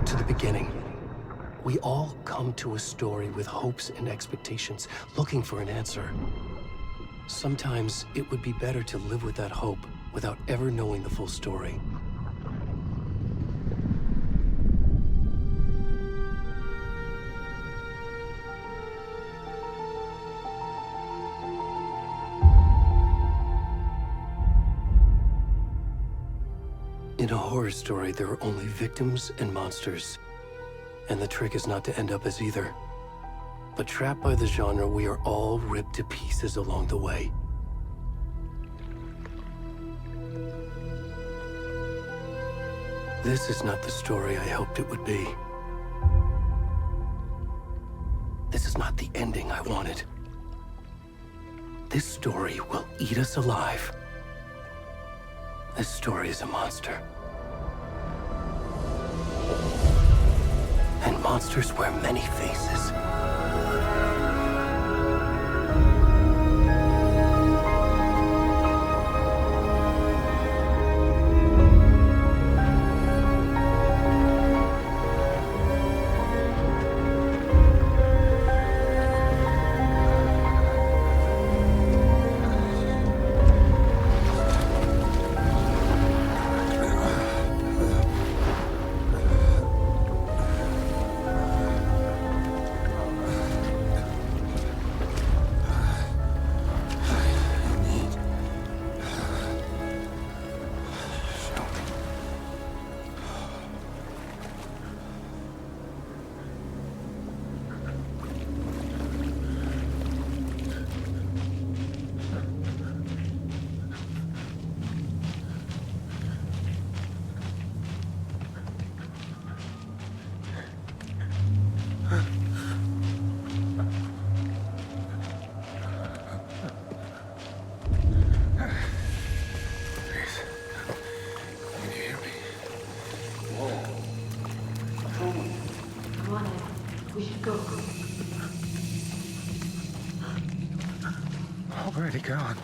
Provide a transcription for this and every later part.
to the beginning. We all come to a story with hopes and expectations, looking for an answer. Sometimes it would be better to live with that hope without ever knowing the full story. In a horror story, there are only victims and monsters. And the trick is not to end up as either. But trapped by the genre, we are all ripped to pieces along the way. This is not the story I hoped it would be. This is not the ending I wanted. This story will eat us alive. This story is a monster. And monsters wear many faces. Where'd he gone?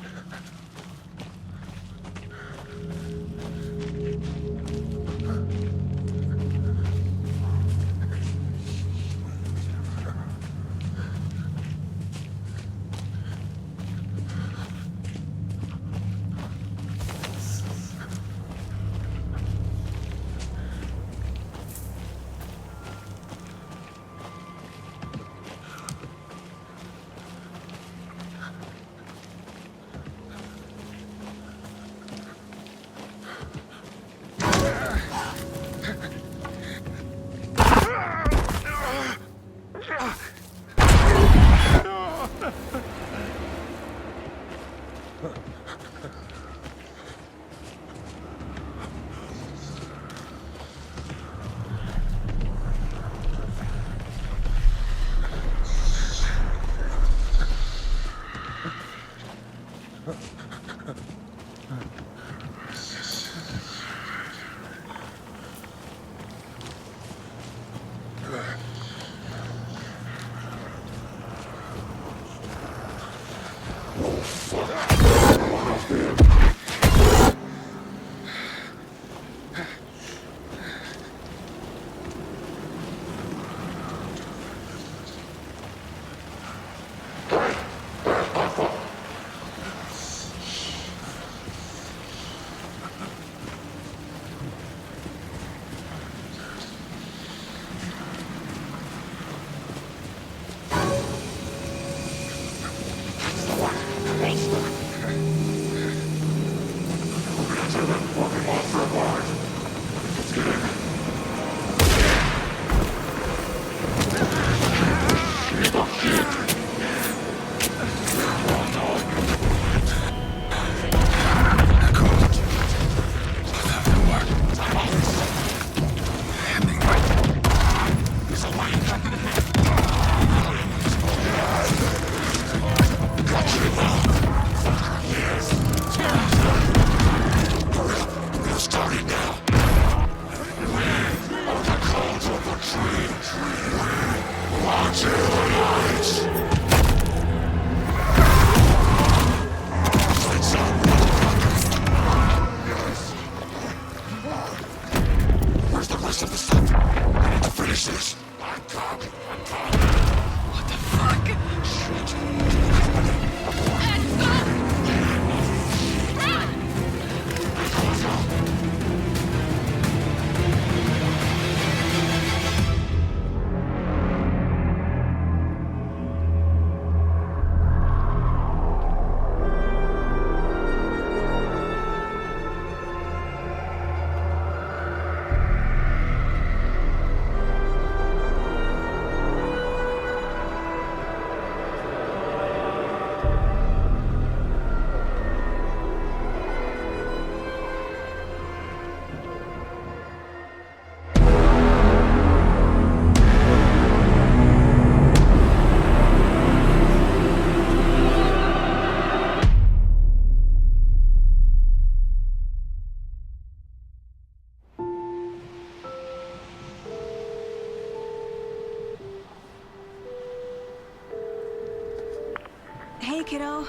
kiddo.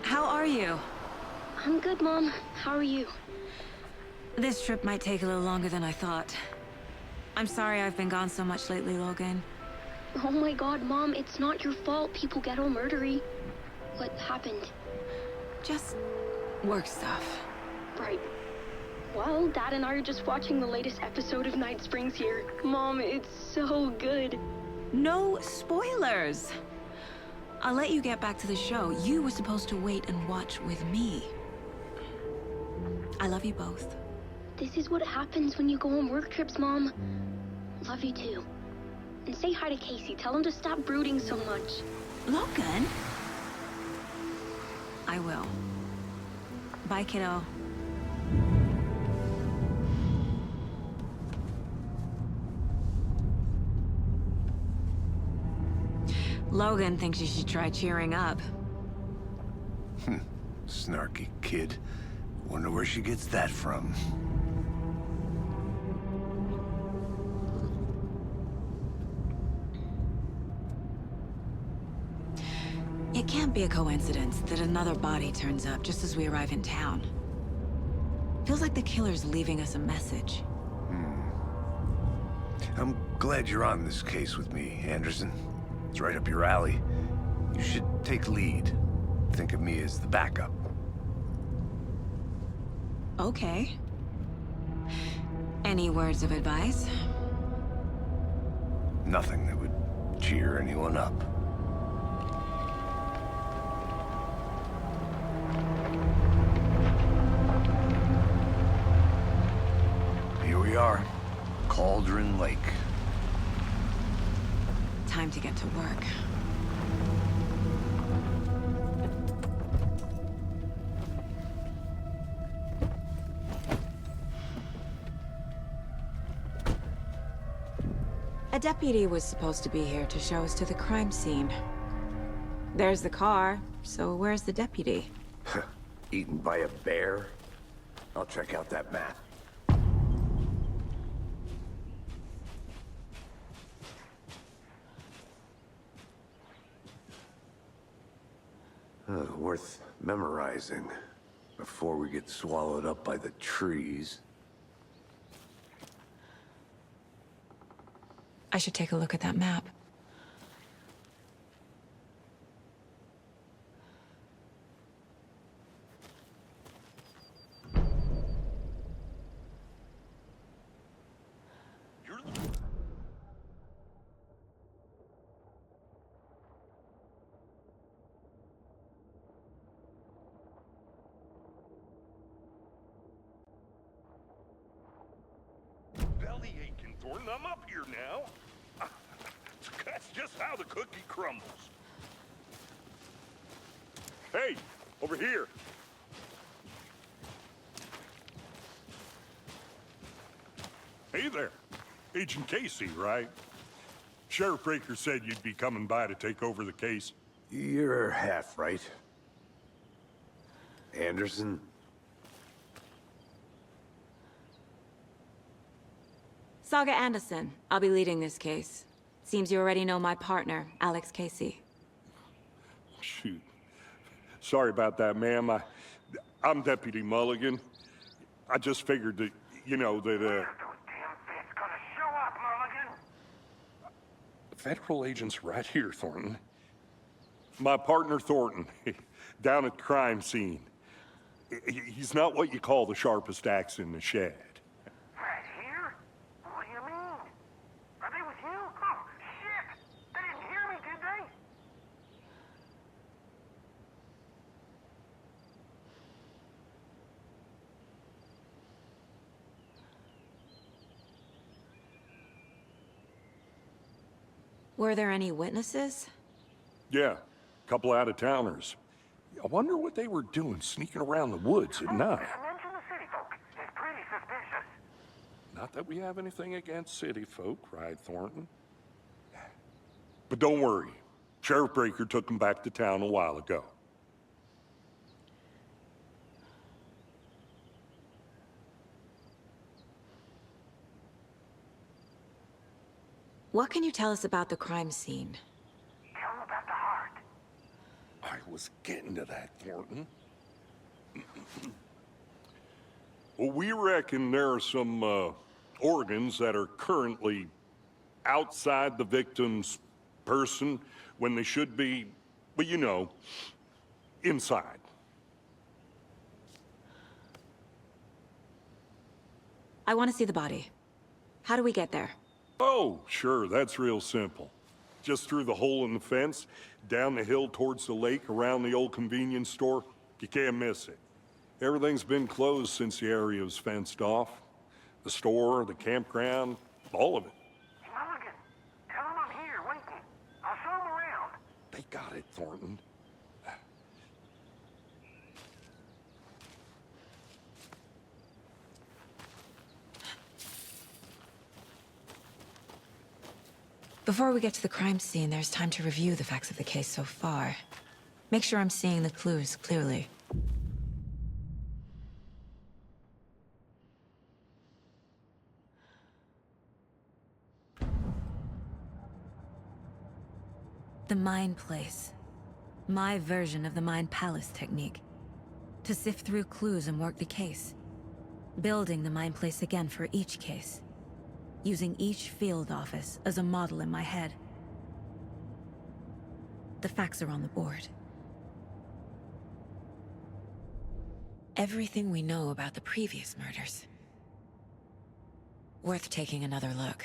How are you? I'm good, Mom. How are you? This trip might take a little longer than I thought. I'm sorry I've been gone so much lately, Logan. Oh my god, Mom, it's not your fault people get all murdery. What happened? Just work stuff. Right. Well, Dad and I are just watching the latest episode of Night Springs here. Mom, it's so good. No spoilers! I'll let you get back to the show. You were supposed to wait and watch with me. I love you both. This is what happens when you go on work trips, Mom. Love you too. And say hi to Casey. Tell him to stop brooding so much. Logan? I will. Bye, kiddo. Logan thinks you should try cheering up. Snarky kid. Wonder where she gets that from. It can't be a coincidence that another body turns up just as we arrive in town. Feels like the killer's leaving us a message. I'm glad you're on this case with me, Anderson. It's right up your alley. You should take lead. Think of me as the backup. Okay. Any words of advice? Nothing that would cheer anyone up. Here we are. Cauldron Lake. Time to get to work. A deputy was supposed to be here to show us to the crime scene. There's the car, so where's the deputy? Eaten by a bear? I'll check out that map. Worth memorizing before we get swallowed up by the trees. I should take a look at that map. Belly aching, Thornton. I'm up here now. That's just how the cookie crumbles. Hey, over here. Hey there. Agent Casey, right? Sheriff Breaker said you'd be coming by to take over the case. You're half right. Anderson? Saga Anderson. I'll be leading this case. Seems you already know my partner, Alex Casey. Shoot. Sorry about that, ma'am. I'm Deputy Mulligan. I just figured that, you know, that, Those damn fists gonna show up, Mulligan. Federal agent's right here, Thornton. My partner, Thornton, down at the crime scene. He's not what you call the sharpest axe in the shed. Right here? What do you mean? Are they with you? Oh, shit! They didn't hear me, did they? Were there any witnesses? Yeah, a couple out-of-towners. I wonder what they were doing sneaking around the woods at night. Mention the city folk. It's pretty suspicious. Not that we have anything against city folk, right, Thornton? But don't worry. Sheriff Breaker took them back to town a while ago. What can you tell us about the crime scene? Tell them about the heart. I was getting to that, Thornton. Well, we reckon there are some organs that are currently outside the victim's person when they should be, well, you know, inside. I want to see the body. How do we get there? Oh, sure, that's real simple. Just through the hole in the fence, down the hill towards the lake, around the old convenience store. You can't miss it. Everything's been closed since the area was fenced off. The store, the campground, all of it. Mulligan, tell him I'm here, waiting. I'll show him around. They got it, Thornton. Before we get to the crime scene, there's time to review the facts of the case so far. Make sure I'm seeing the clues clearly. The Mind Place. My version of the Mind Palace technique. To sift through clues and work the case. Building the Mind Place again for each case. Using each field office as a model in my head. The facts are on the board. Everything we know about the previous murders. Worth taking another look.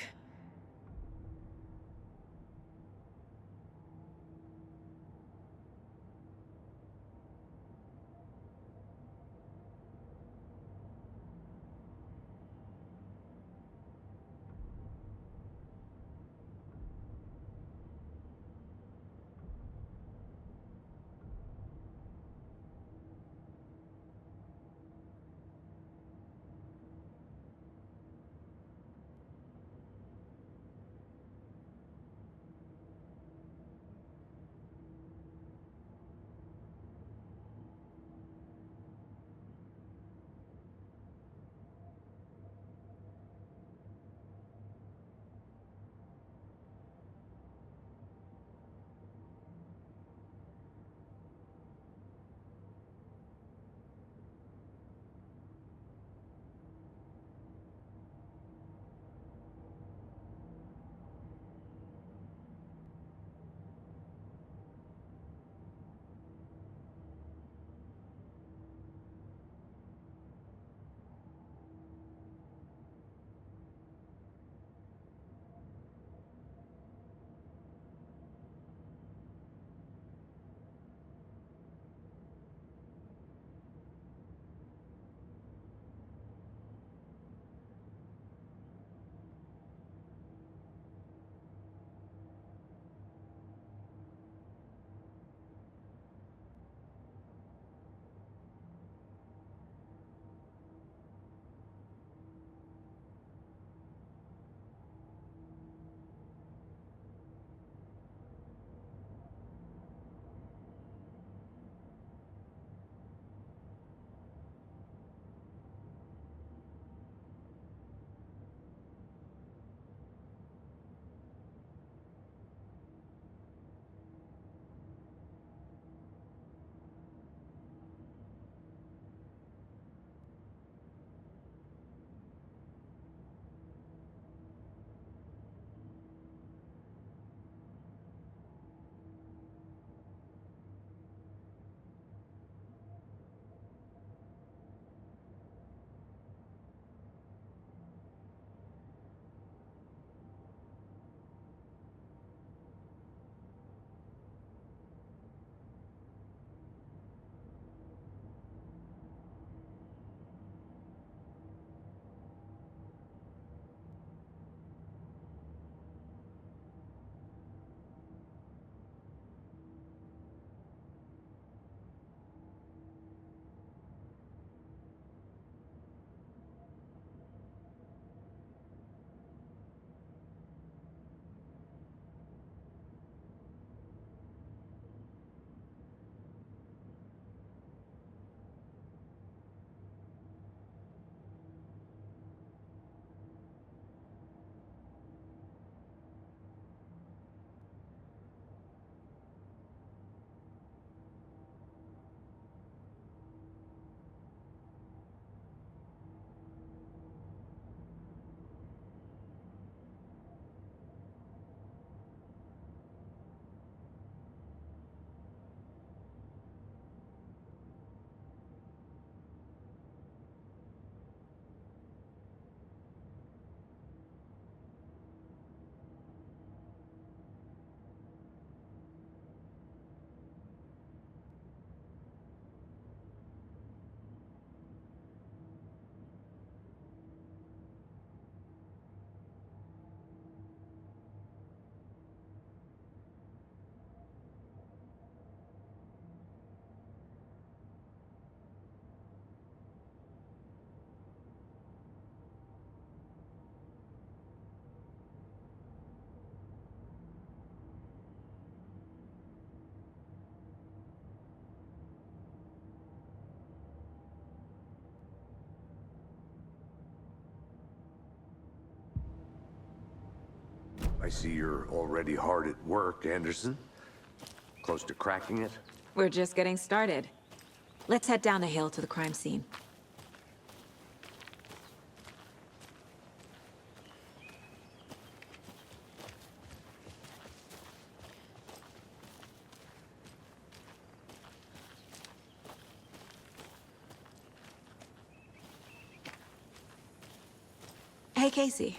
I see you're already hard at work, Anderson. Close to cracking it? We're just getting started. Let's head down the hill to the crime scene. Hey, Casey.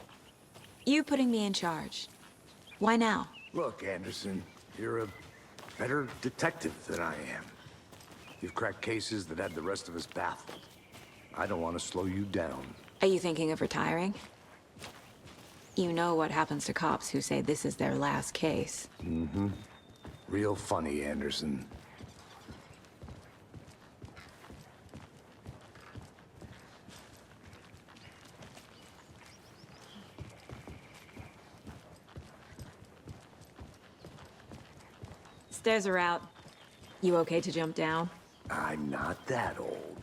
You putting me in charge. Why now? Look, Anderson, you're a better detective than I am. You've cracked cases that had the rest of us baffled. I don't want to slow you down. Are you thinking of retiring? You know what happens to cops who say this is their last case. Mm-hmm. Real funny, Anderson. Stairs are out. You okay to jump down? I'm not that old.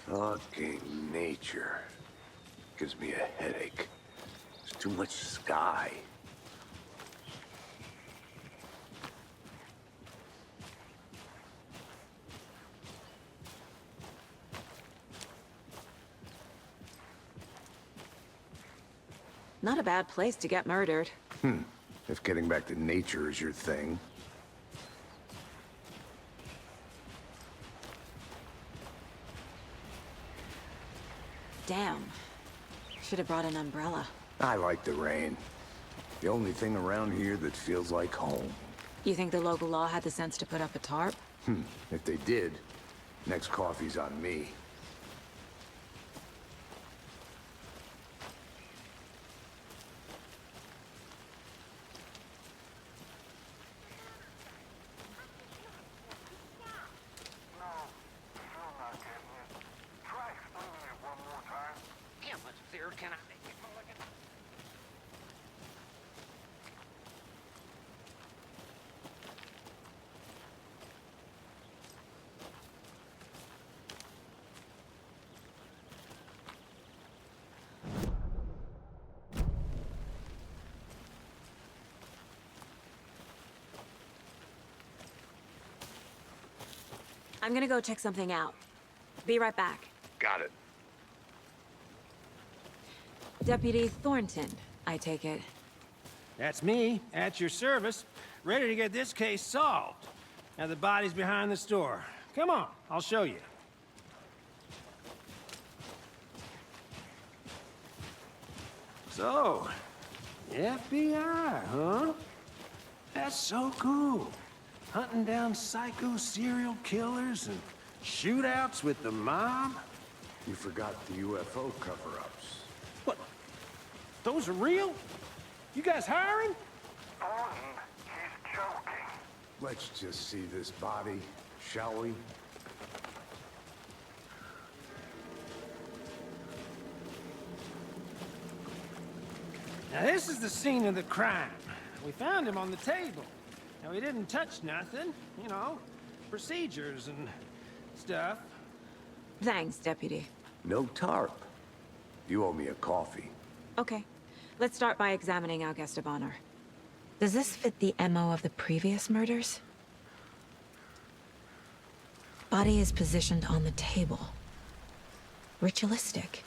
Fucking nature. Gives me a headache. There's too much sky. Not a bad place to get murdered. If getting back to nature is your thing. Damn. Should have brought an umbrella. I like the rain. The only thing around here that feels like home. You think the local law had the sense to put up a tarp? If they did, next coffee's on me. I'm gonna go check something out. Be right back. Got it. Deputy Thornton, I take it. That's me, at your service, ready to get this case solved. Now the body's behind the store. Come on, I'll show you. So, FBI, huh? That's so cool. Hunting down psycho serial killers and shootouts with the mob? You forgot the UFO cover-ups. What? Those are real? You guys hiring? Thornton, he's joking. Let's just see this body, shall we? Now this is the scene of the crime. We found him on the table. Now he didn't touch nothing, you know, procedures and stuff. Thanks, Deputy. No tarp. You owe me a coffee. Okay. Let's start by examining our guest of honor. Does this fit the MO of the previous murders? Body is positioned on the table. Ritualistic.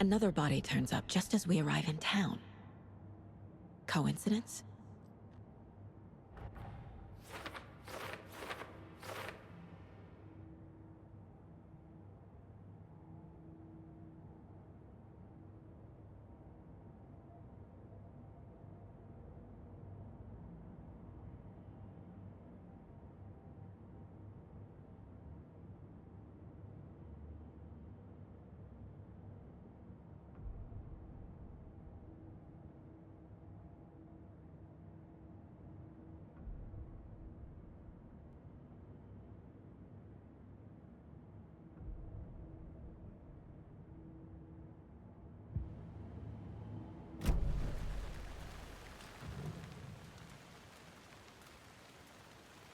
Another body turns up just as we arrive in town. Coincidence?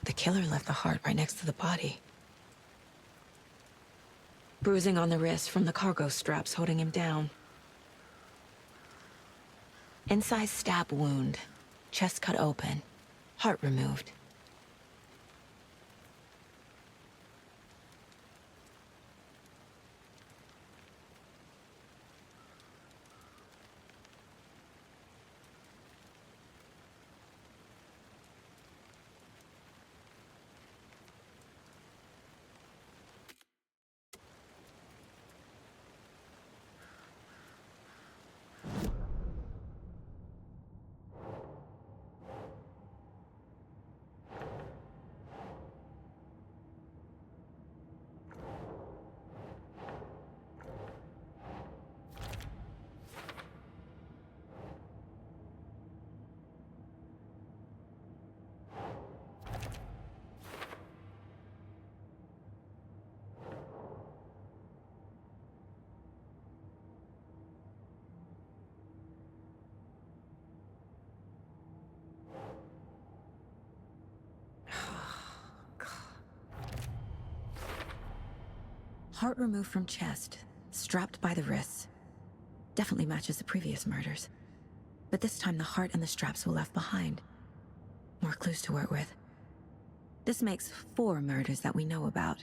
The killer left the heart right next to the body. Bruising on the wrist from the cargo straps holding him down. Incised stab wound. Chest cut open. Heart removed. Heart removed from chest, strapped by the wrists. Definitely matches the previous murders. But this time the heart and the straps were left behind. More clues to work with. This makes 4 murders that we know about.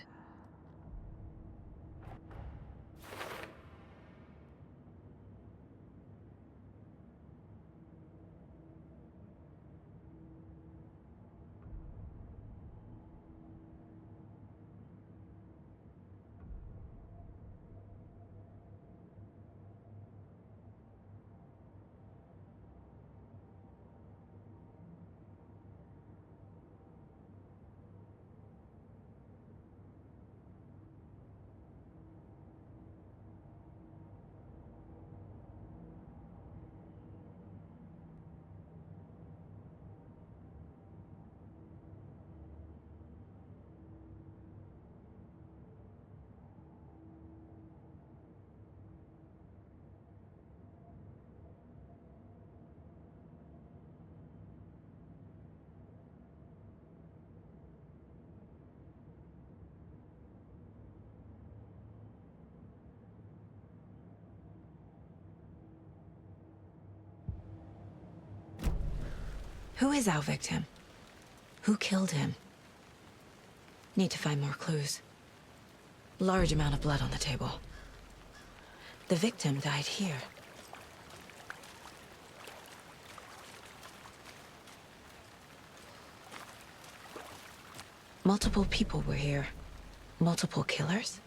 Who is our victim? Who killed him? Need to find more clues. Large amount of blood on the table. The victim died here. Multiple people were here. Multiple killers?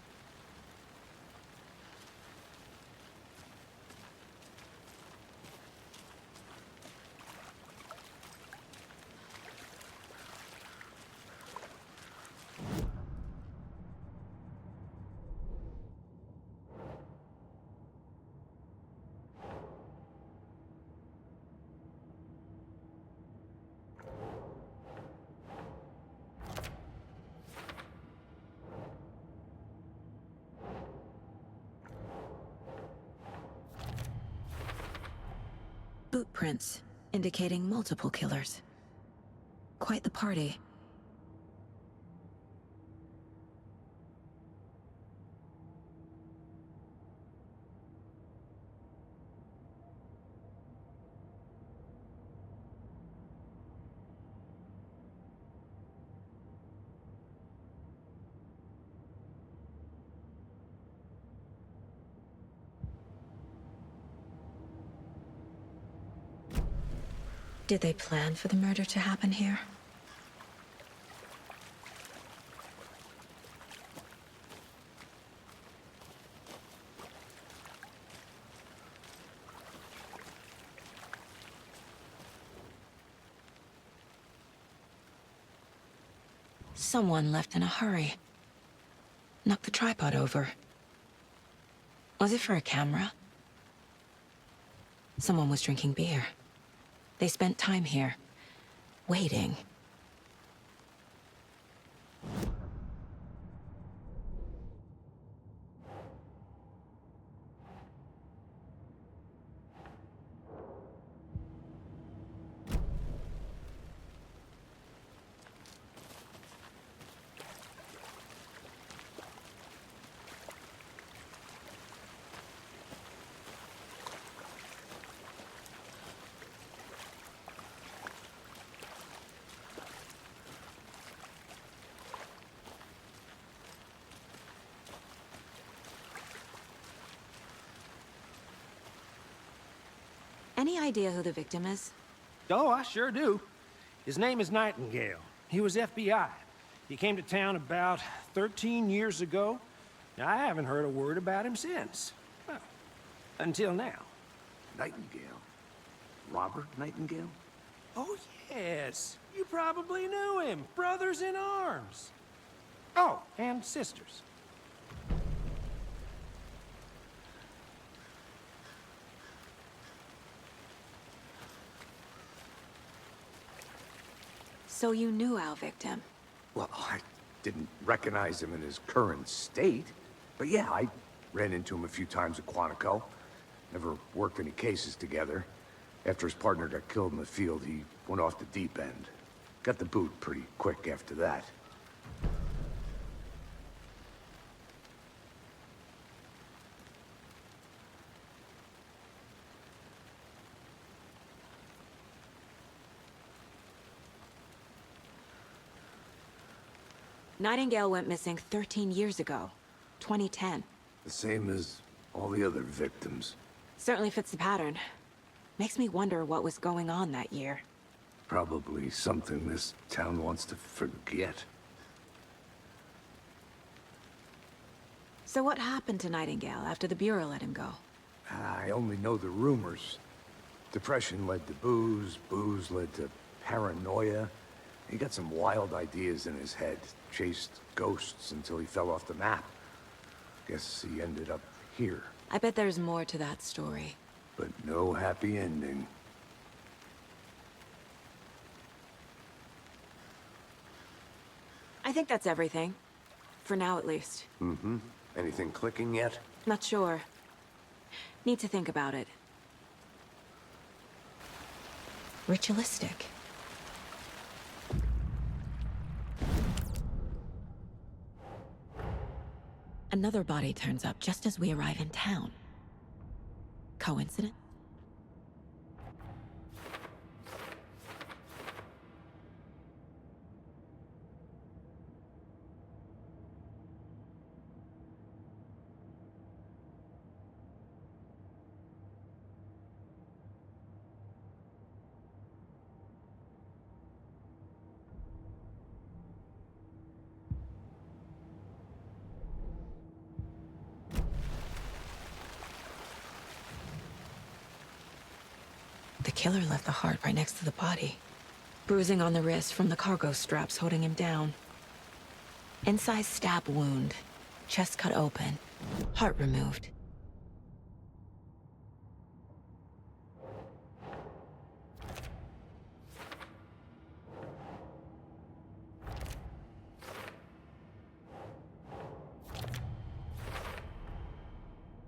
Boot prints, indicating multiple killers. Quite the party. Did they plan for the murder to happen here? Someone left in a hurry. Knocked the tripod over. Was it for a camera? Someone was drinking beer. They spent time here, waiting. Any idea who the victim is? Oh, I sure do. His name is Nightingale. He was FBI. He came to town about 13 years ago. Now, I haven't heard a word about him since. Well, until now. Nightingale? Robert Nightingale? Oh, yes. You probably knew him. Brothers in arms. Oh, and sisters. So you knew our victim? Well, I didn't recognize him in his current state. But yeah, I ran into him a few times at Quantico. Never worked any cases together. After his partner got killed in the field, he went off the deep end. Got the boot pretty quick after that. Nightingale went missing 13 years ago, 2010. The same as all the other victims. Certainly fits the pattern. Makes me wonder what was going on that year. Probably something this town wants to forget. So what happened to Nightingale after the Bureau let him go? I only know the rumors. Depression led to booze, booze led to paranoia. He got some wild ideas in his head, chased ghosts until he fell off the map. Guess he ended up here. I bet there's more to that story. But no happy ending. I think that's everything. For now, at least. Mm-hmm. Anything clicking yet? Not sure. Need to think about it. Ritualistic. Another body turns up just as we arrive in town. Coincidence? The killer left the heart right next to the body. Bruising on the wrist from the cargo straps holding him down. Incised stab wound. Chest cut open. Heart removed.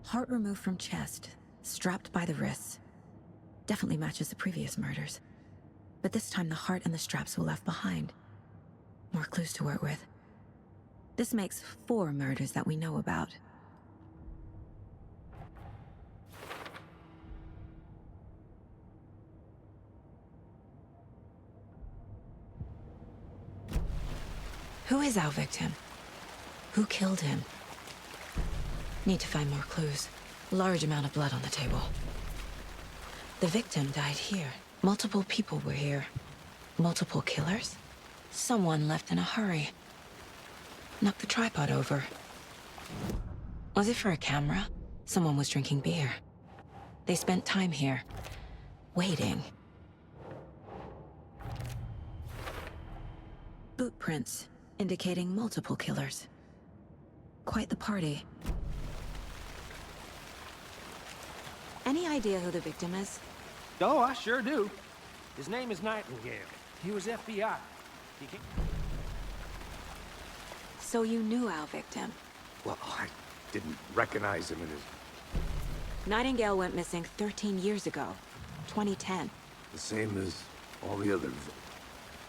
Heart removed from chest. Strapped by the wrists. Definitely matches the previous murders. But this time the heart and the straps were left behind. More clues to work with. This makes 4 murders that we know about. Who is our victim? Who killed him? Need to find more clues. Large amount of blood on the table. The victim died here. Multiple people were here. Multiple killers? Someone left in a hurry. Knocked the tripod over. Was it for a camera? Someone was drinking beer. They spent time here, waiting. Boot prints, indicating multiple killers. Quite the party. Any idea who the victim is? Oh, I sure do. His name is Nightingale. He was FBI. He came... So you knew our victim? Well, I didn't recognize him in his... Nightingale went missing 13 years ago, 2010. The same as all the others.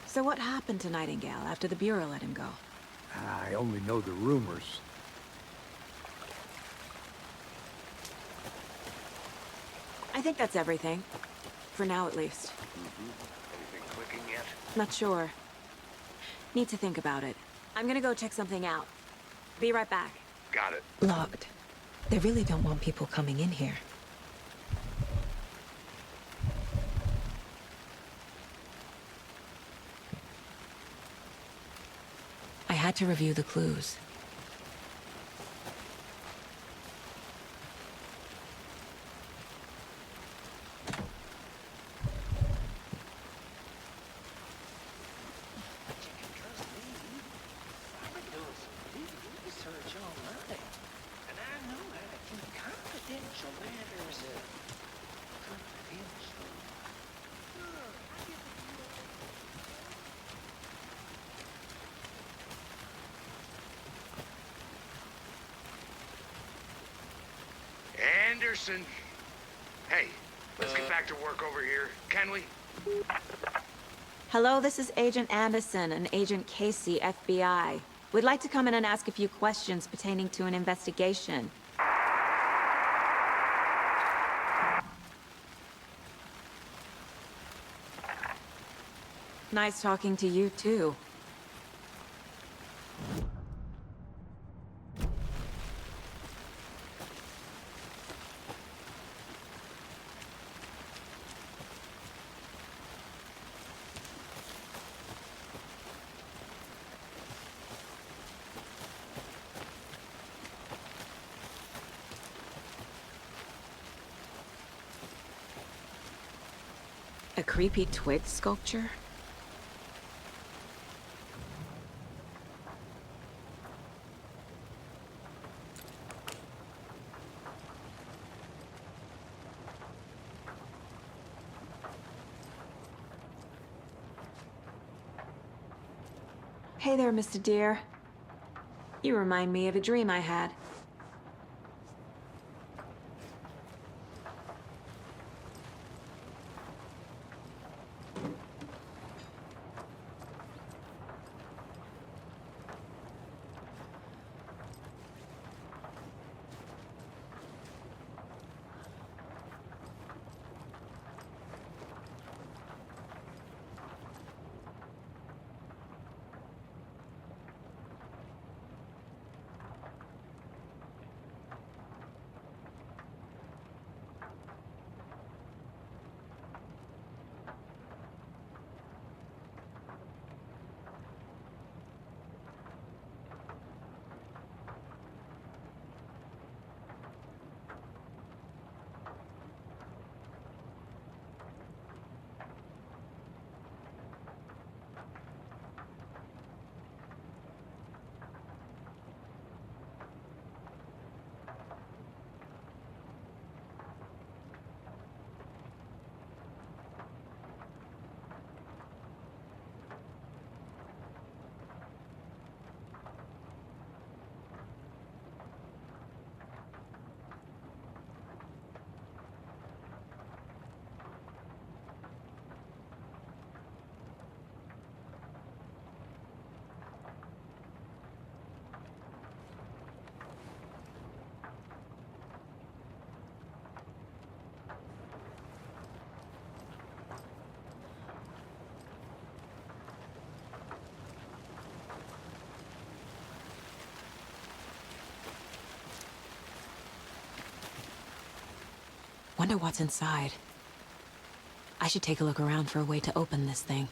So what happened to Nightingale after the Bureau let him go? I only know the rumors. I think that's everything. For now, at least. Anything clicking yet? Not sure. Need to think about it. I'm gonna go check something out. Be right back. Got it. Locked. They really don't want people coming in here. I had to review the clues. Anderson. Hey, let's get back to work over here, can we? Hello, this is Agent Anderson and Agent Casey, FBI. We'd like to come in and ask a few questions pertaining to an investigation. Nice talking to you, too. A creepy twig sculpture? Hey there, Mr. Deer. You remind me of a dream I had. Wonder what's inside. I should take a look around for a way to open this thing.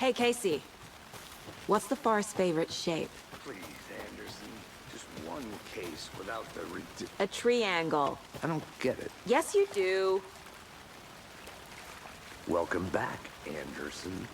Hey, Casey. What's the far's favorite shape? Please, Anderson. Just one case without the A triangle. I don't get it. Yes, you do. Welcome back, Anderson.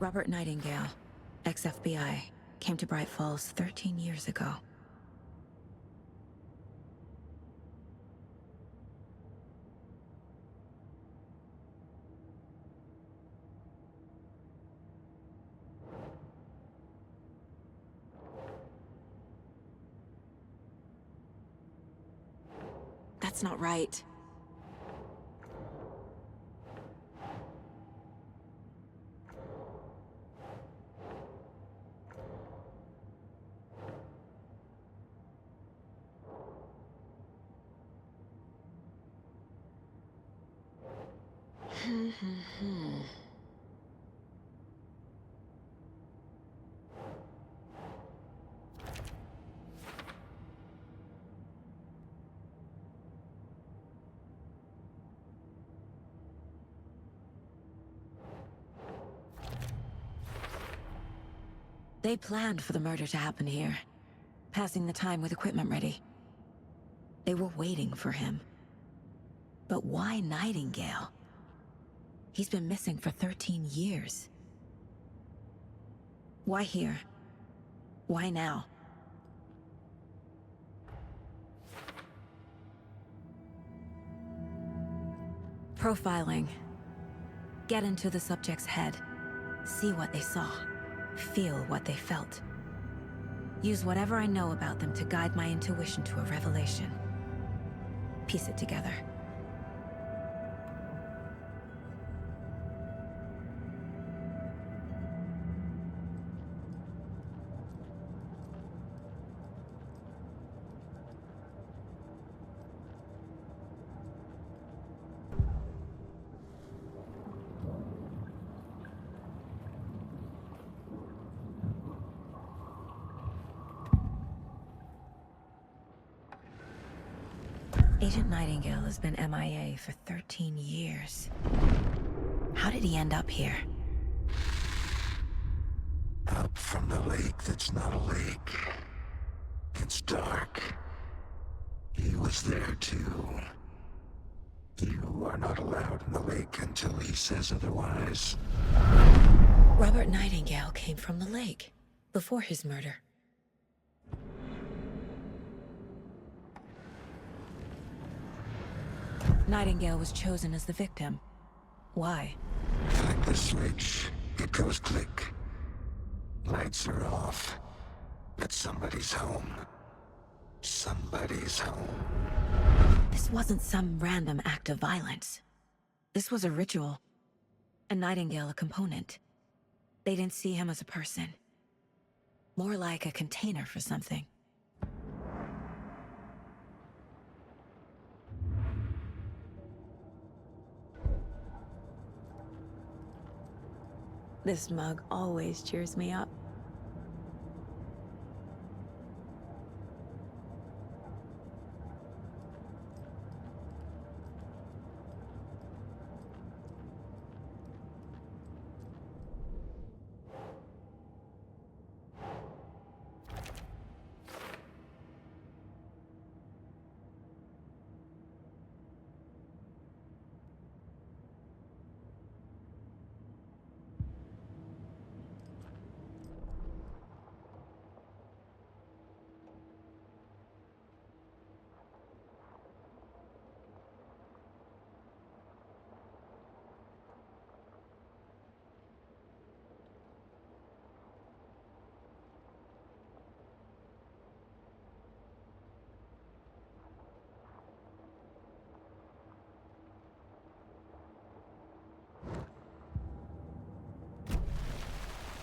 Robert Nightingale, ex-FBI, came to Bright Falls 13 years ago. That's not right. They planned for the murder to happen here, passing the time with equipment ready. They were waiting for him. But why Nightingale? He's been missing for 13 years. Why here? Why now? Profiling. Get into the subject's head. See what they saw. Feel what they felt. Use whatever I know about them to guide my intuition to a revelation. Piece it together. Agent Nightingale has been MIA for 13 years. How did he end up here? Up from the lake that's not a lake. It's dark. He was there too. You are not allowed in the lake until he says otherwise. Robert Nightingale came from the lake, before his murder. Nightingale was chosen as the victim. Why? Flick the switch. It goes click. Lights are off. But somebody's home. Somebody's home. This wasn't some random act of violence. This was a ritual. And Nightingale a component. They didn't see him as a person. More like a container for something. This mug always cheers me up.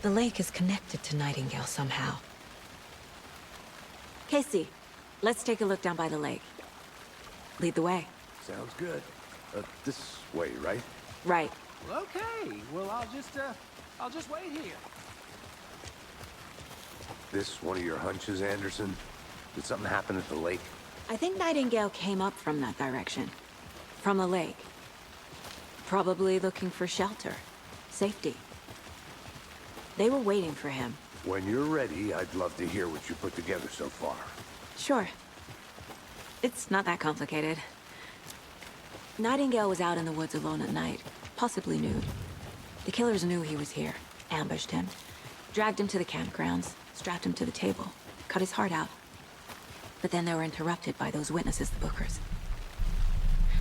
The lake is connected to Nightingale somehow. Casey, let's take a look down by the lake. Lead the way. Sounds good. This way, right? Right. Okay, well, I'll just wait here. This one of your hunches, Anderson? Did something happen at the lake? I think Nightingale came up from that direction. From the lake. Probably looking for shelter. Safety. They were waiting for him. When you're ready, I'd love to hear what you put together so far. Sure. It's not that complicated. Nightingale was out in the woods alone at night, possibly nude. The killers knew he was here, ambushed him, dragged him to the campgrounds, strapped him to the table, cut his heart out. But then they were interrupted by those witnesses, the Bookers.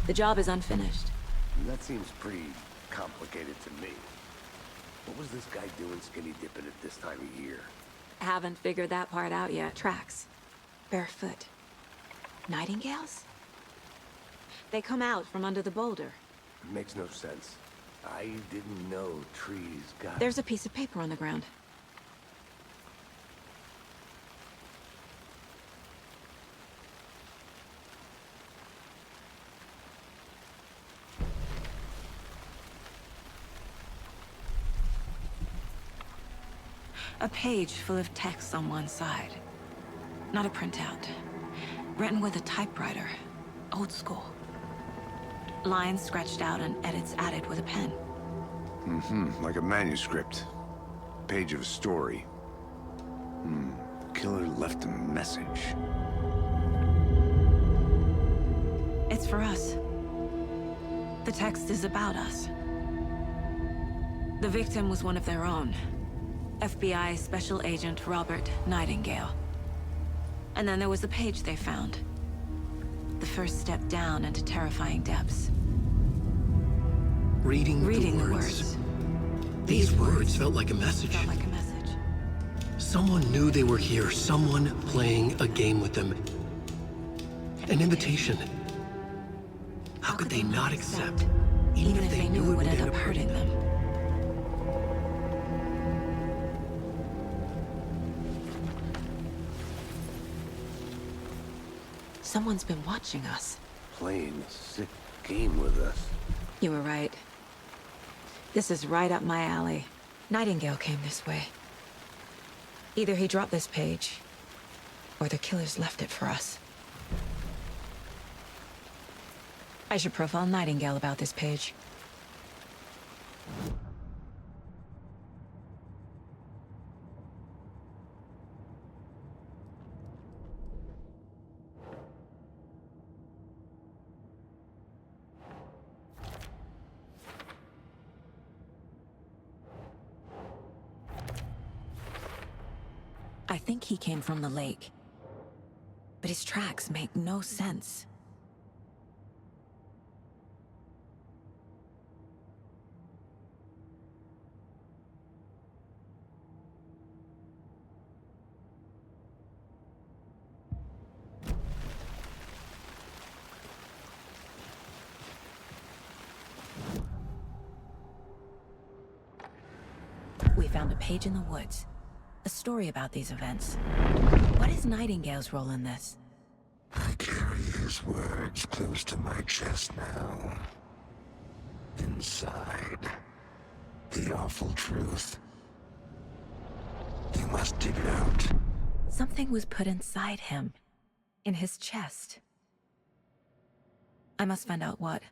The job is unfinished. That seems pretty complicated to me. What was this guy doing skinny dipping at this time of year? Haven't figured that part out yet. Tracks. Barefoot. Nightingales? They come out from under the boulder. It makes no sense. I didn't know trees got... There's a piece of paper on the ground. A page full of text on one side. Not a printout. Written with a typewriter. Old school. Lines scratched out and edits added with a pen. Like a manuscript. Page of a story. Killer left a message. It's for us. The text is about us. The victim was one of their own. FBI Special Agent Robert Nightingale. And then there was the page they found. The first step down into terrifying depths. Reading the words. These words felt like a message. Felt like a message. Someone knew they were here. Someone playing a game with them. An invitation. How could they not accept? Even if they knew it would end up hurting them. Someone's been watching us. Playing a sick game with us. You were right. This is right up my alley. Nightingale came this way. Either he dropped this page, or the killers left it for us. I should profile Nightingale about this page. I think he came from the lake. But his tracks make no sense. We found a page in the woods. A story about these events. What is Nightingale's role in this? I carry his words close to my chest now. Inside, the awful truth. You must dig it out. Something was put inside him. In his chest. I must find out what.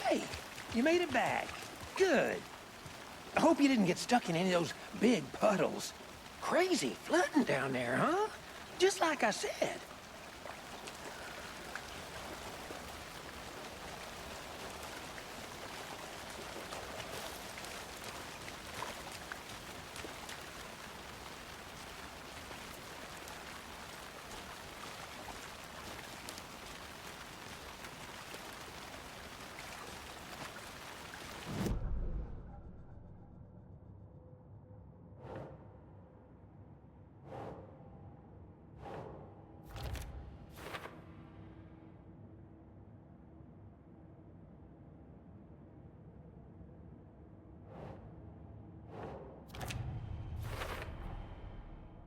Hey, you made it back. Good. I hope you didn't get stuck in any of those big puddles. Crazy flooding down there, huh? Just like I said.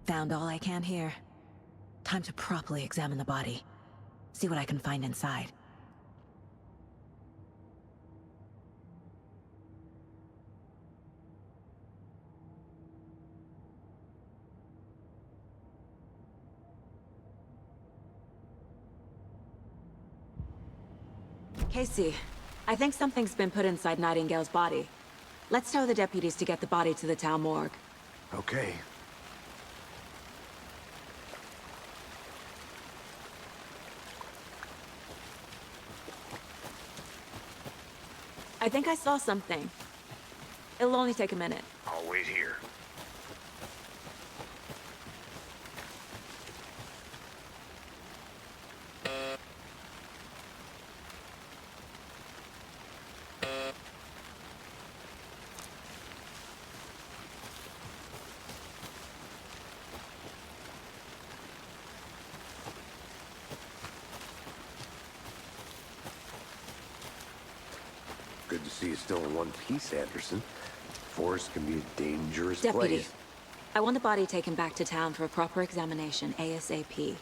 Found all I can here. Time to properly examine the body. See what I can find inside. Casey, I think something's been put inside Nightingale's body. Let's tell the deputies to get the body to the town morgue. Okay. I think I saw something. It'll only take a minute. I'll wait here. Good to see you still in one piece, Anderson. Forest can be a dangerous Deputy, place. I want the body taken back to town for a proper examination ASAP.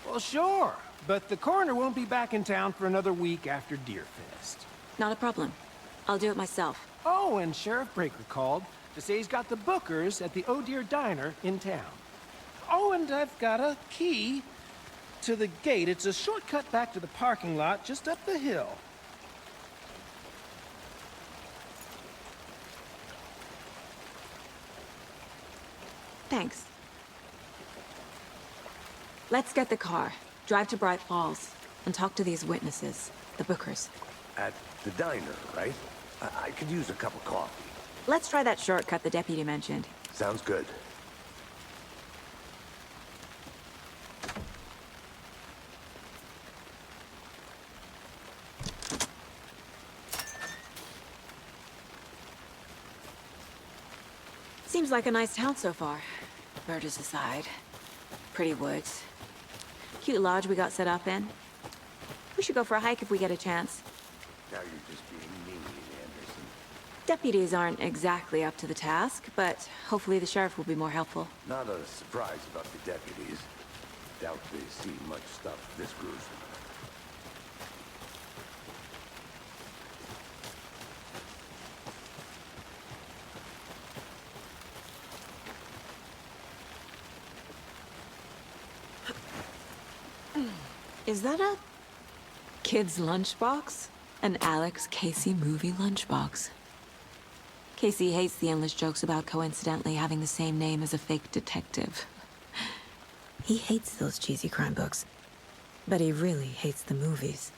Well, sure, but the coroner won't be back in town for another week after Deerfest. Not a problem. I'll do it myself. Oh, and Sheriff Breaker called to say he's got the bookers at the Oh Dear Diner in town. Oh, and I've got a key to the gate. It's a shortcut back to the parking lot just up the hill. Thanks. Let's get the car, drive to Bright Falls, and talk to these witnesses, the bookers. At the diner, right? I could use a cup of coffee. Let's try that shortcut the deputy mentioned. Sounds good. Seems like a nice town so far. Murders aside. Pretty woods. Cute lodge we got set up in. We should go for a hike if we get a chance. Now you're just being mean, Anderson. Deputies aren't exactly up to the task, but hopefully the sheriff will be more helpful. Not a surprise about the deputies. Doubt they see much stuff this gruesome. Is that a kid's lunchbox? An Alex Casey movie lunchbox. Casey hates the endless jokes about coincidentally having the same name as a fake detective. He hates those cheesy crime books, but he really hates the movies.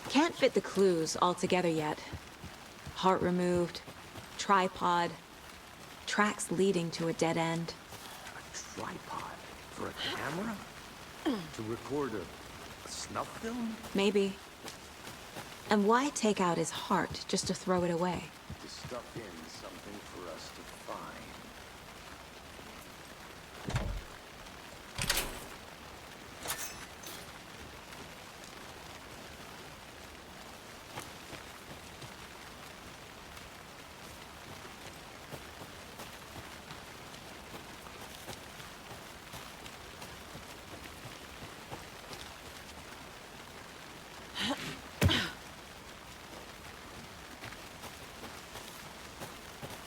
Can't fit the clues all together yet. Heart removed, tripod, tracks leading to a dead end. A tripod? For a camera? To record a snuff film? Maybe. And why take out his heart just to throw it away? To stuff in something for us to find.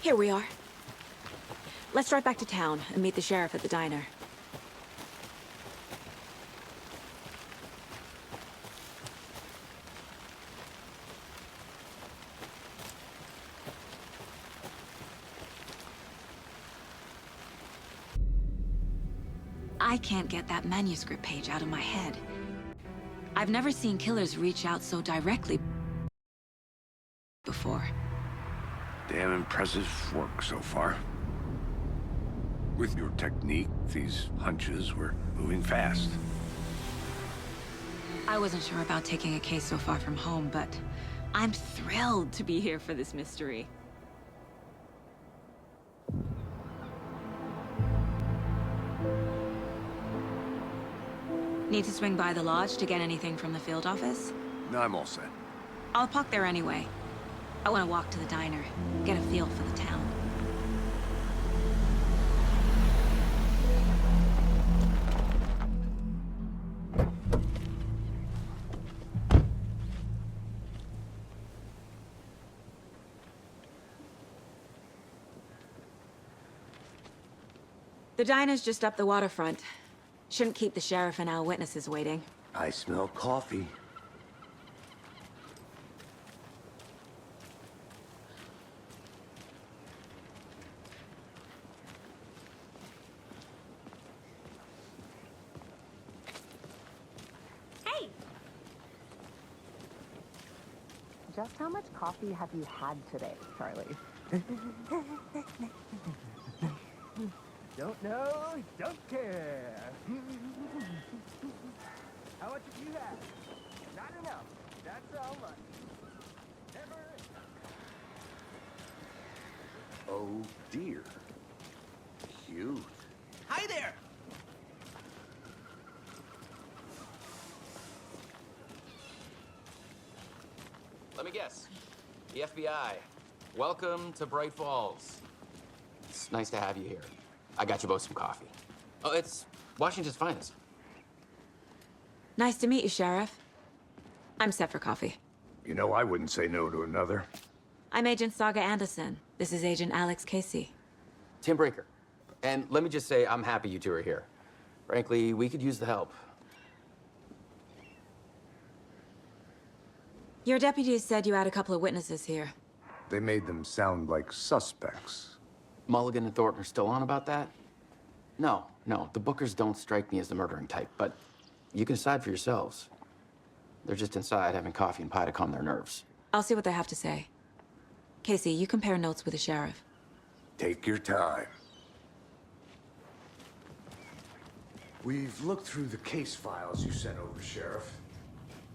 Here we are. Let's drive back to town and meet the sheriff at the diner. I can't get that manuscript page out of my head. I've never seen killers reach out so directly before. Damn impressive work so far. With your technique, these hunches were moving fast. I wasn't sure about taking a case so far from home, but I'm thrilled to be here for this mystery. Need to swing by the lodge to get anything from the field office? No, I'm all set. I'll park there anyway. I want to walk to the diner, get a feel for the town. The diner's just up the waterfront. Shouldn't keep the sheriff and our witnesses waiting. I smell coffee. just how much coffee have you had today, Charlie? Don't know, don't care. How much have you had? Not enough. That's how much. Never. Oh dear. Cute. Hi there! Let me guess. The FBI. Welcome to Bright Falls. It's nice to have you here. I got you both some coffee. Oh, it's Washington's finest. Nice to meet you, Sheriff. I'm set for coffee. You know, I wouldn't say no to another. I'm Agent Saga Anderson. This is Agent Alex Casey. Tim Breaker. And let me just say, I'm happy you two are here. Frankly, we could use the help. Your deputies said you had a couple of witnesses here. They made them sound like suspects. Mulligan and Thornton are still on about that? No, the Bookers don't strike me as the murdering type, but you can decide for yourselves. They're just inside having coffee and pie to calm their nerves. I'll see what they have to say. Casey, you compare notes with the sheriff. Take your time. We've looked through the case files you sent over, Sheriff.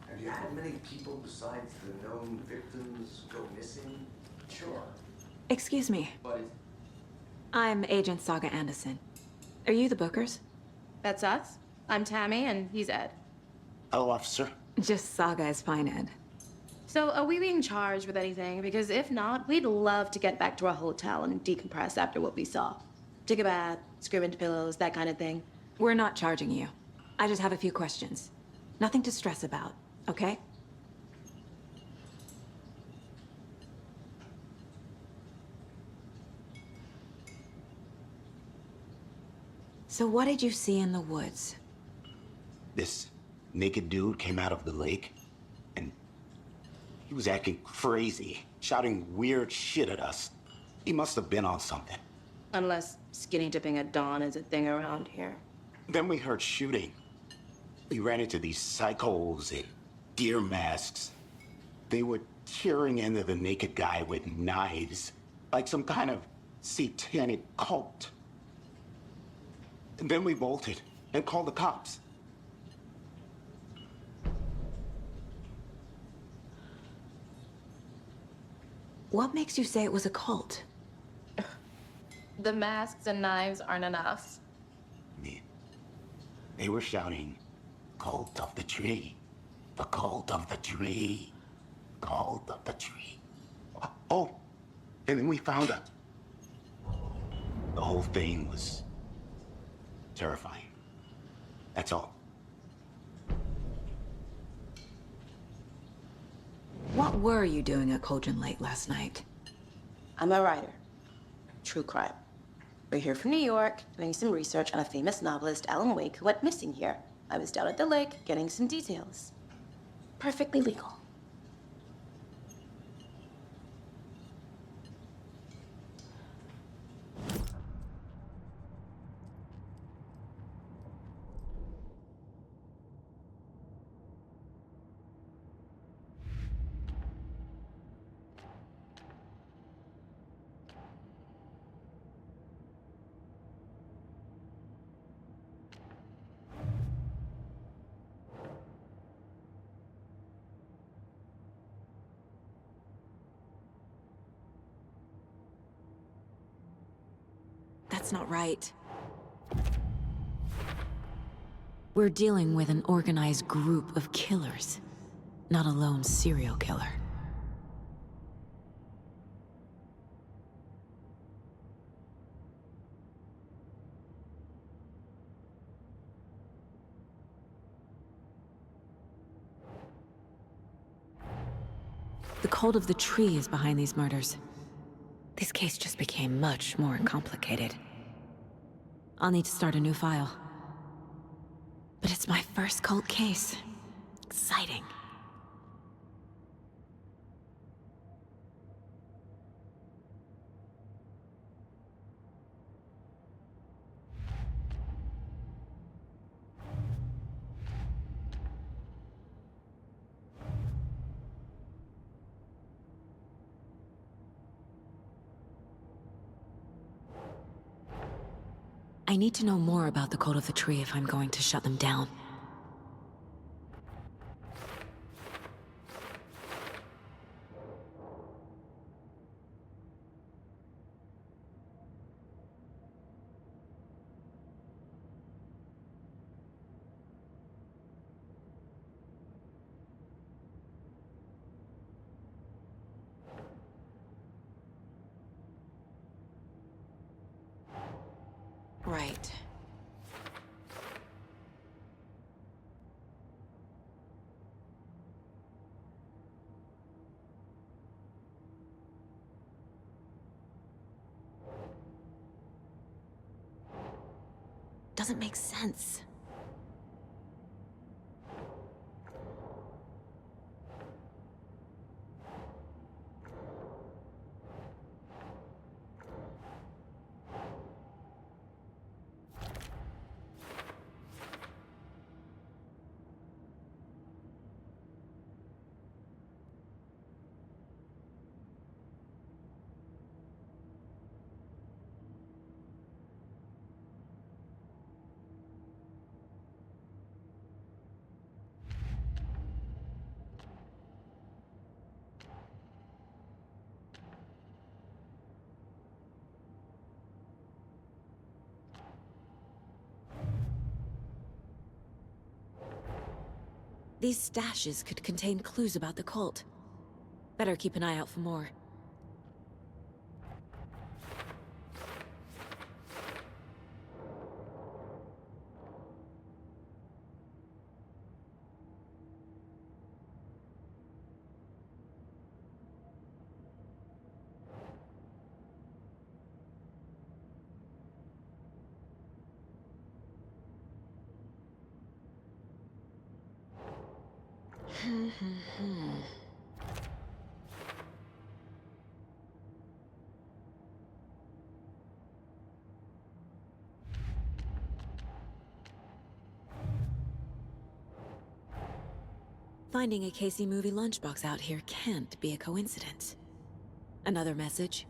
Have you had many people besides the known victims go missing? Sure. Excuse me. But I'm Agent Saga Anderson. Are you the Bookers? That's us. I'm Tammy, and he's Ed. Hello, officer. Just Saga is fine, Ed. So, are we being charged with anything? Because if not, we'd love to get back to our hotel and decompress after what we saw. Take a bath, scream into pillows, that kind of thing. We're not charging you. I just have a few questions. Nothing to stress about, okay? So what did you see in the woods? This naked dude came out of the lake, and he was acting crazy, shouting weird shit at us. He must have been on something. Unless skinny dipping at dawn is a thing around here. Then we heard shooting. We ran into these psychos in deer masks. They were tearing into the naked guy with knives, like some kind of satanic cult. And then we bolted and called the cops. What makes you say it was a cult? The masks and knives aren't enough. They were shouting, "Cult of the tree, the cult of the tree, cult of the tree." Oh, and then we found her. The whole thing was terrifying. That's all. What were you doing at Cauldron Lake last night? I'm a writer. True crime. We're here from New York, doing some research on a famous novelist, Alan Wake, who went missing here. I was down at the lake, getting some details. Perfectly legal. That's not right. We're dealing with an organized group of killers, not a lone serial killer. The cult of the tree is behind these murders. This case just became much more complicated. I'll need to start a new file. But it's my first cult case. Exciting. I need to know more about the cult of the tree if I'm going to shut them down. Right. Doesn't make sense. These stashes could contain clues about the cult. Better keep an eye out for more. Finding a Casey movie lunchbox out here can't be a coincidence. Another message?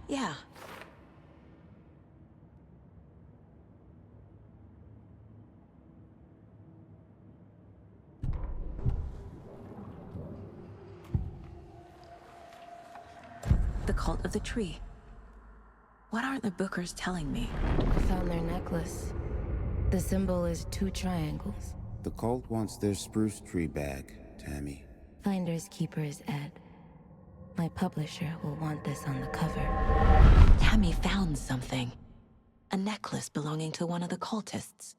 Yeah. The cult of the tree. What aren't the Bookers telling me? I found their necklace. The symbol is 2 triangles. The cult wants their spruce tree back, Tammy. Finders keepers, Ed. My publisher will want this on the cover. Tammy found something. A necklace belonging to one of the cultists.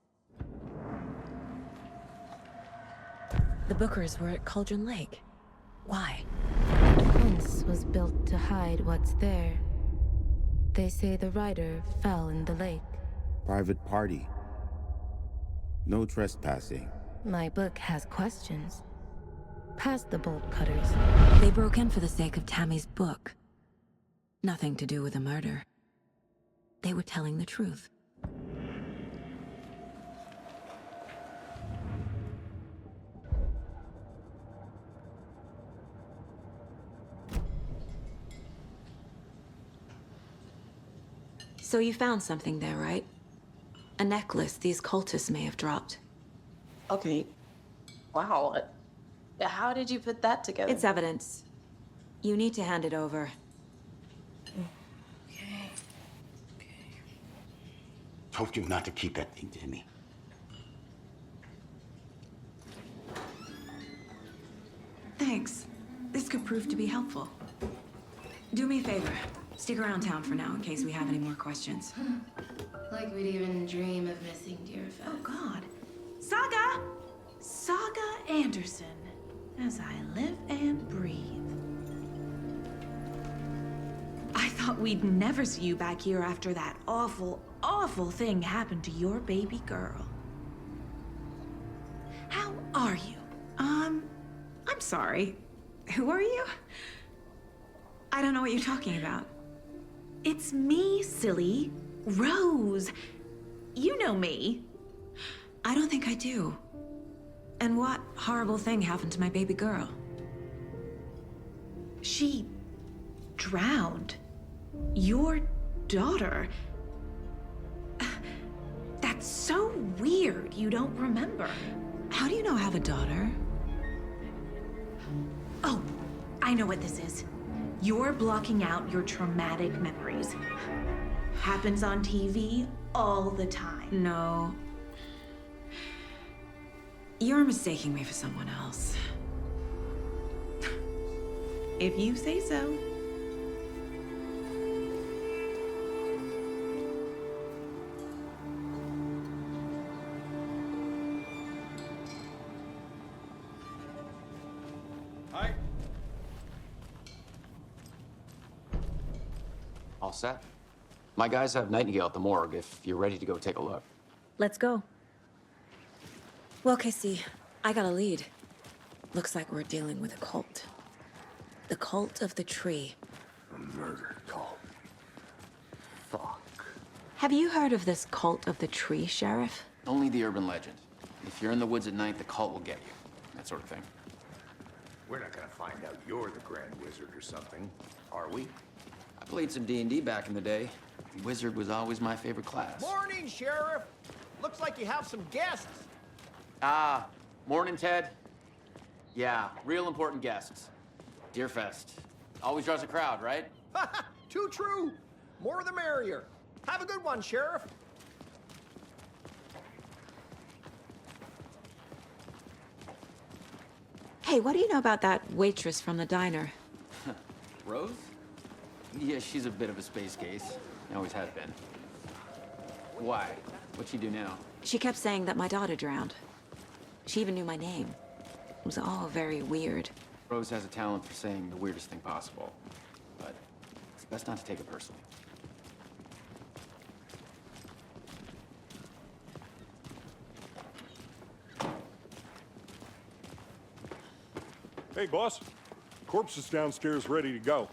The Bookers were at Cauldron Lake. Why? The fence was built to hide what's there. They say the rider fell in the lake. Private party. No trespassing. My book has questions. Past the bolt cutters. They broke in for the sake of Tammy's book. Nothing to do with the murder. They were telling the truth. So you found something there, right? A necklace these cultists may have dropped. Okay. Wow. How did you put that together? It's evidence. You need to hand it over. Okay. Told you not to keep that thing to me. Thanks. This could prove to be helpful. Do me a favor. Stick around town for now in case we have any more questions. Like we'd even dream of missing dear Fez. Oh, God. Saga! Saga Anderson. As I live and breathe. I thought we'd never see you back here after that awful, awful thing happened to your baby girl. How are you? I'm sorry. Who are you? I don't know what you're talking about. It's me, silly. Rose. You know me. I don't think I do. And what horrible thing happened to my baby girl? She drowned. Your daughter. That's so weird you don't remember. How do you know I have a daughter? Oh, I know what this is. You're blocking out your traumatic memories. Happens on TV all the time. No. You're mistaking me for someone else. If you say so. Hi. All set? My guys have Nightingale at the morgue if you're ready to go take a look. Let's go. Well, Casey, I got a lead. Looks like we're dealing with a cult. The cult of the tree. A murder cult. Fuck. Have you heard of this cult of the tree, Sheriff? Only the urban legend. If you're in the woods at night, the cult will get you. That sort of thing. We're not gonna find out you're the Grand Wizard or something, are we? I played some D&D back in the day. Wizard was always my favorite class. Morning, Sheriff. Looks like you have some guests. Ah, morning, Ted. Yeah, real important guests. Deerfest. Always draws a crowd, right? Too true. More the merrier. Have a good one, Sheriff. Hey, what do you know about that waitress from the diner? Rose? Yeah, she's a bit of a space case. Always has been. Why? What'd she do now? She kept saying that my daughter drowned. She even knew my name. It was all very weird. Rose has a talent for saying the weirdest thing possible. But it's best not to take it personally. Hey, boss. Corpse is downstairs ready to go.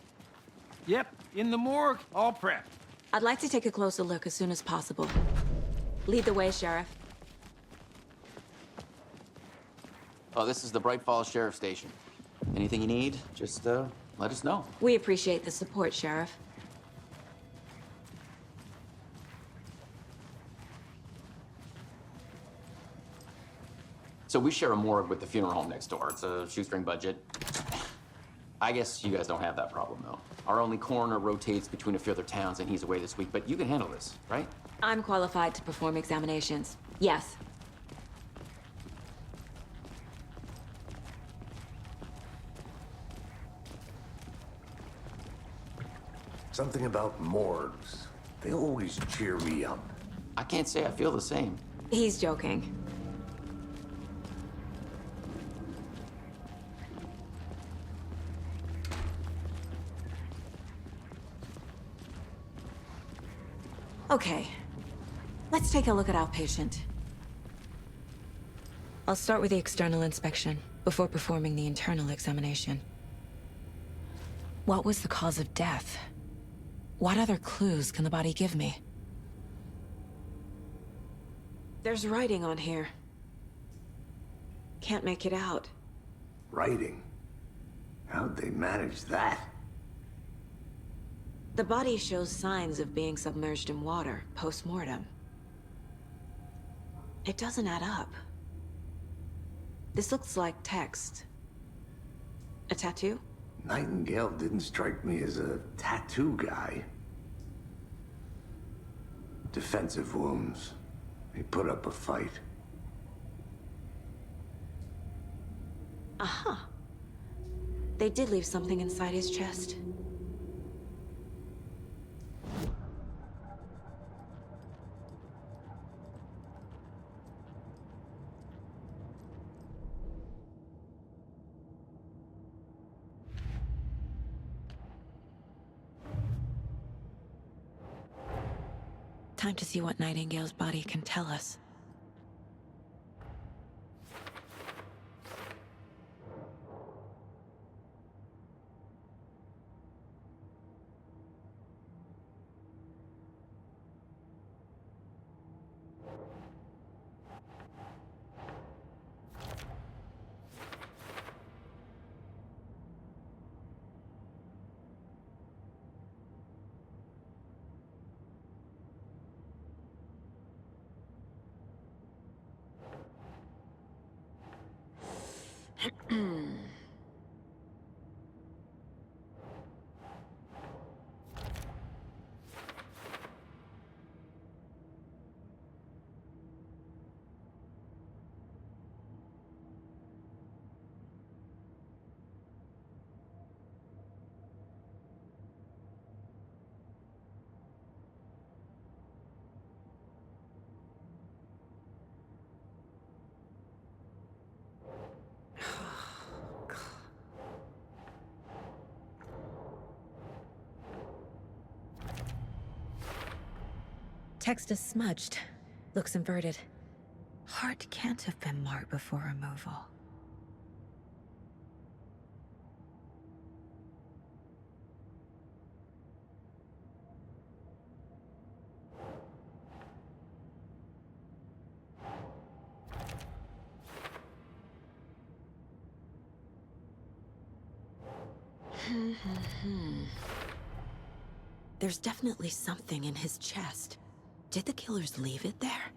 Yep, in the morgue, all prepped. I'd like to take a closer look as soon as possible. Lead the way, Sheriff. Oh, this is the Bright Falls Sheriff Station. Anything you need, just let us know. We appreciate the support, Sheriff. So we share a morgue with the funeral home next door. It's a shoestring budget. I guess you guys don't have that problem, though. Our only coroner rotates between a few other towns, and he's away this week, but you can handle this, right? I'm qualified to perform examinations. Yes. Something about morgues. They always cheer me up. I can't say I feel the same. He's joking. Okay, let's take a look at our patient. I'll start with the external inspection before performing the internal examination. What was the cause of death? What other clues can the body give me? There's writing on here. Can't make it out. Writing? How'd they manage that? The body shows signs of being submerged in water post-mortem. It doesn't add up. This looks like text. A tattoo? Nightingale didn't strike me as a tattoo guy. Defensive wounds. He put up a fight. Aha. They did leave something inside his chest. Time to see what Nightingale's body can tell us. Text is smudged. Looks inverted. Heart can't have been marked before removal. There's definitely something in his chest. Did the killers leave it there?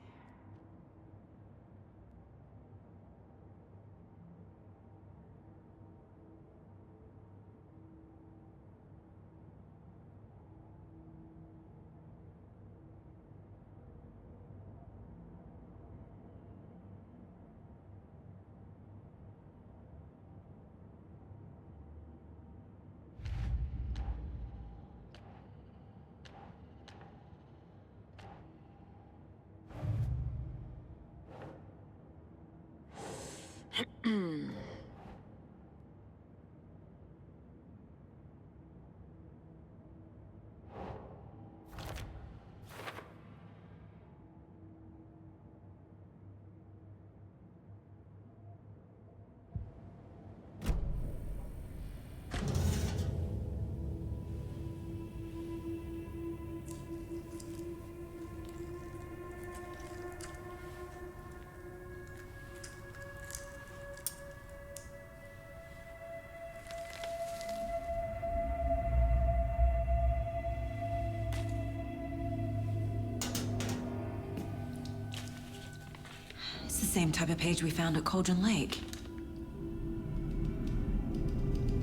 Same type of page we found at Cauldron Lake.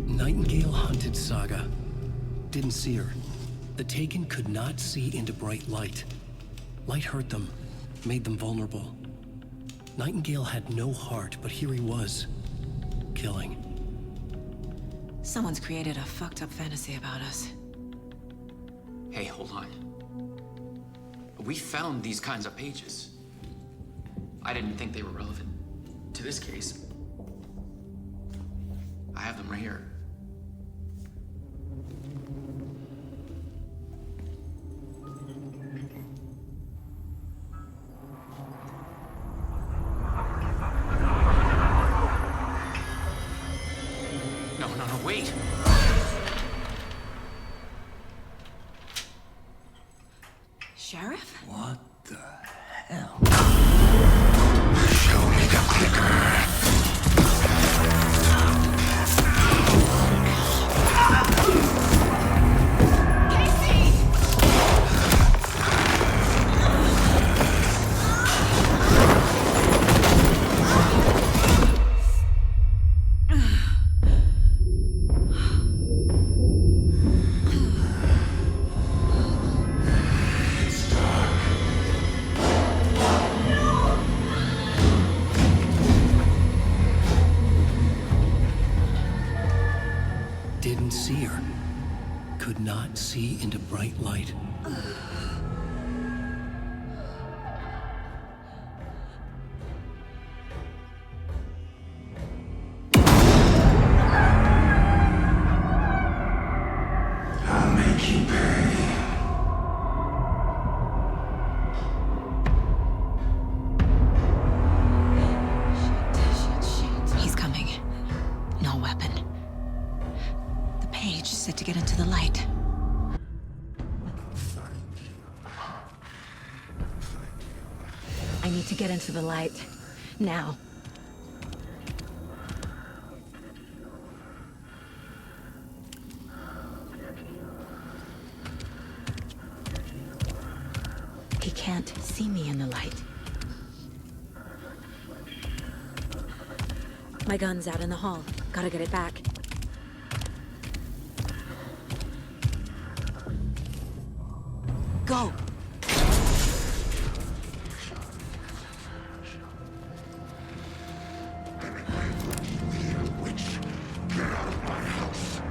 Nightingale hunted Saga. Didn't see her. The Taken could not see into bright light. Light hurt them, made them vulnerable. Nightingale had no heart, but here he was, killing. Someone's created a fucked up fantasy about us. Hey, hold on. We found these kinds of pages. I didn't think they were relevant to this case. I have them right here. No, wait! Sheriff? What the hell? Show me the clicker. Didn't see her. Could not see into bright light. I'll make you pay. He's coming. No weapon. The page set to get into the light. I need to get into the light. Now. He can't see me in the light. My gun's out in the hall. Gotta get it back. Go! Get out of my house.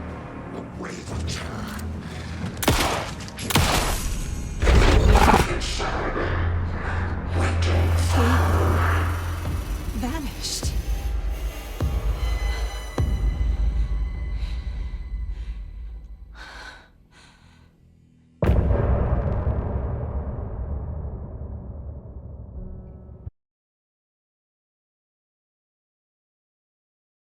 Away from her.